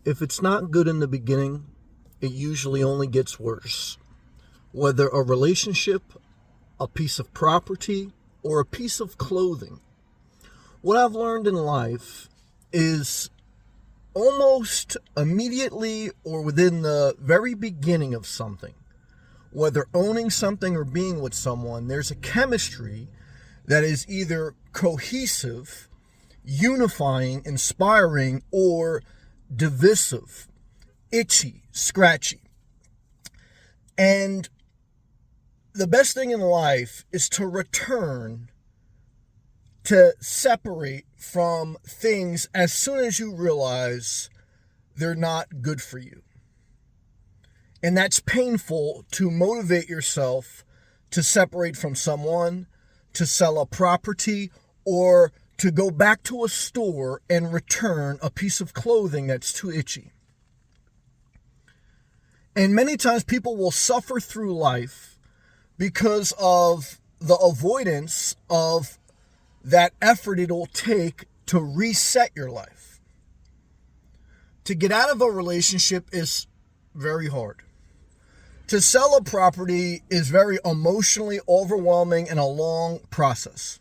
If it's not good in the beginning, it usually only gets worse. Whether a relationship, a piece of property, or a piece of clothing. What I've learned in life is almost immediately or within the very beginning of something, whether owning something or being with someone, there's a chemistry that is either cohesive, unifying, inspiring, or divisive, itchy, scratchy. And the best thing in life is to return, to separate from things as soon as you realize they're not good for you. And that's painful to motivate yourself to separate from someone, to sell a property, or to go back to a store and return a piece of clothing that's too itchy. And many times people will suffer through life because of the avoidance of that effort it'll take to reset your life. To get out of a relationship is very hard. To sell a property is very emotionally overwhelming and a long process.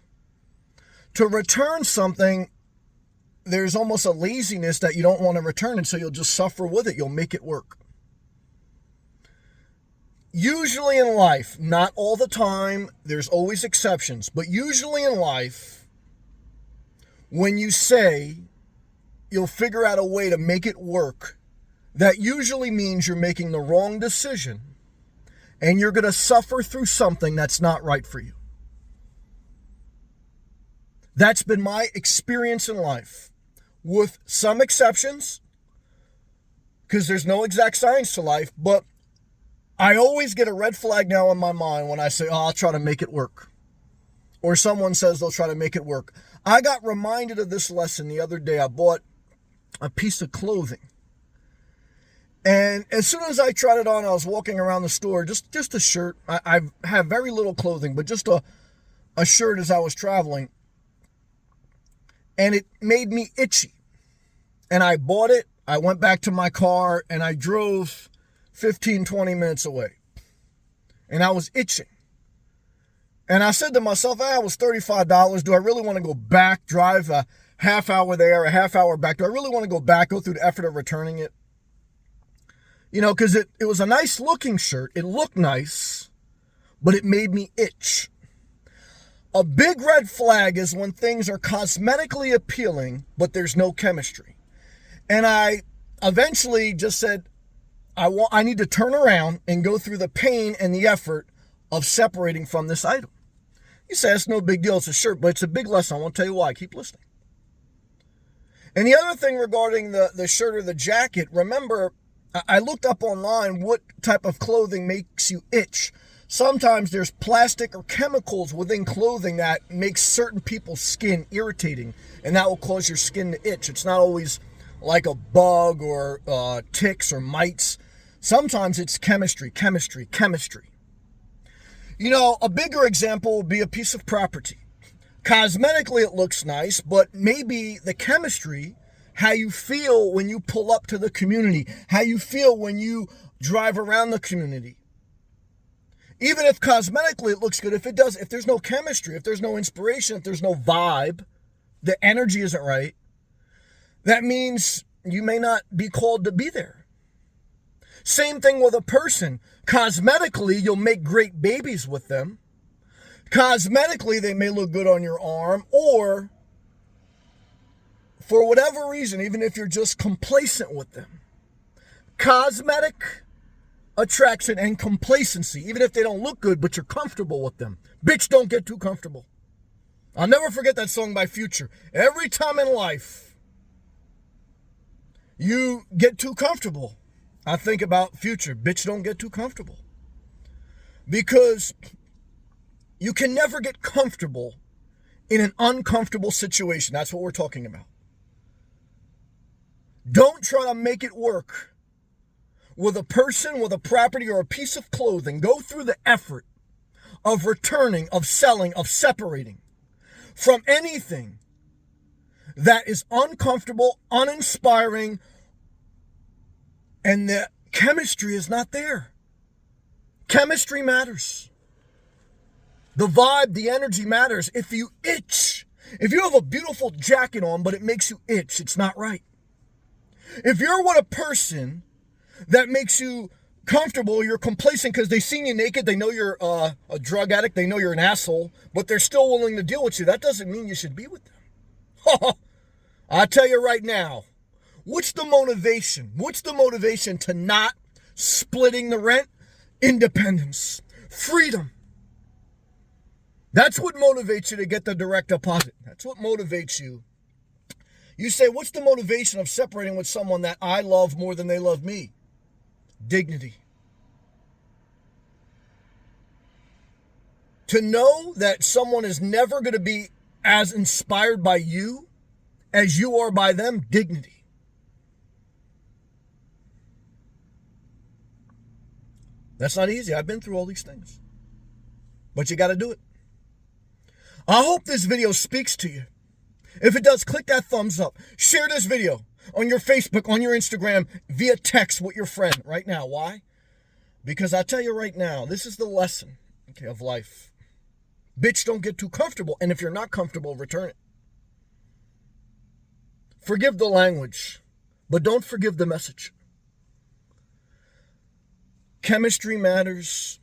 To return something, there's almost a laziness that you don't want to return it, so you'll just suffer with it. You'll make it work. Usually in life, not all the time, there's always exceptions, but usually in life, when you say you'll figure out a way to make it work, that usually means you're making the wrong decision and you're going to suffer through something that's not right for you. That's been my experience in life, with some exceptions, because there's no exact science to life, but I always get a red flag now in my mind when I say, I'll try to make it work. Or someone says they'll try to make it work. I got reminded of this lesson the other day. I bought a piece of clothing. And as soon as I tried it on, I was walking around the store, just a shirt. I have very little clothing, but just a shirt as I was traveling. And it made me itchy. And I bought it. I went back to my car and I drove 15, 20 minutes away. And I was itching. And I said to myself, it was $35. Do I really want to go back, drive a half hour there, a half hour back? Do I really want to go back, go through the effort of returning it? You know, because it was a nice looking shirt. It looked nice, but it made me itch. A big red flag is when things are cosmetically appealing, but there's no chemistry. And I eventually just said, I need to turn around and go through the pain and the effort of separating from this item. You say, it's no big deal, it's a shirt, but it's a big lesson. I won't tell you why. Keep listening. And the other thing regarding the shirt or the jacket, remember, I looked up online what type of clothing makes you itch. Sometimes there's plastic or chemicals within clothing that makes certain people's skin irritating, and that will cause your skin to itch. It's not always like a bug or ticks or mites. Sometimes it's chemistry. You know, a bigger example would be a piece of property. Cosmetically, it looks nice, but maybe the chemistry, how you feel when you pull up to the community, how you feel when you drive around the community. Even if cosmetically it looks good, if there's no chemistry, if there's no inspiration, if there's no vibe, the energy isn't right, that means you may not be called to be there. Same thing with a person. Cosmetically, you'll make great babies with them. Cosmetically, they may look good on your arm, or for whatever reason, even if you're just complacent with them. Cosmetic attraction and complacency, even if they don't look good, but you're comfortable with them. Bitch, don't get too comfortable. I'll never forget that song by Future. Every time in life you get too comfortable, I think about Future. Bitch, don't get too comfortable. Because you can never get comfortable in an uncomfortable situation. That's what we're talking about. Don't try to make it work with a person, with a property, or a piece of clothing. Go through the effort of returning, of selling, of separating from anything that is uncomfortable, uninspiring, and the chemistry is not there. Chemistry matters. The vibe, the energy matters. If you itch, if you have a beautiful jacket on, but it makes you itch, it's not right. If you're with a person that makes you comfortable, you're complacent because they seen you naked, they know you're a drug addict, they know you're an asshole, but they're still willing to deal with you, that doesn't mean you should be with them. I'll tell you right now, what's the motivation? What's the motivation to not splitting the rent? Independence. Freedom. That's what motivates you to get the direct deposit. That's what motivates you. You say, what's the motivation of separating with someone that I love more than they love me? Dignity. To know that someone is never going to be as inspired by you as you are by them, dignity. That's not easy. I've been through all these things. But you got to do it. I hope this video speaks to you. If it does, click that thumbs up. Share this video on your Facebook, on your Instagram, via text with your friend right now. Why? Because I tell you right now, this is the lesson, okay, of life. Bitch, don't get too comfortable. And if you're not comfortable, return it. Forgive the language, but don't forgive the message. Chemistry matters.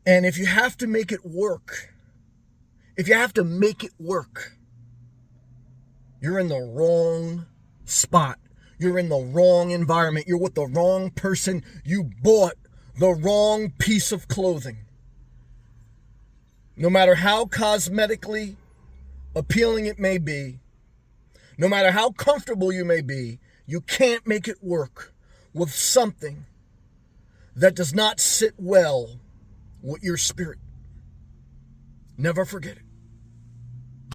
And if you have to make it work, you're in the wrong spot. You're in the wrong environment. You're with the wrong person. You bought the wrong piece of clothing. No matter how cosmetically appealing it may be, no matter how comfortable you may be, you can't make it work with something that does not sit well with your spirit. Never forget it.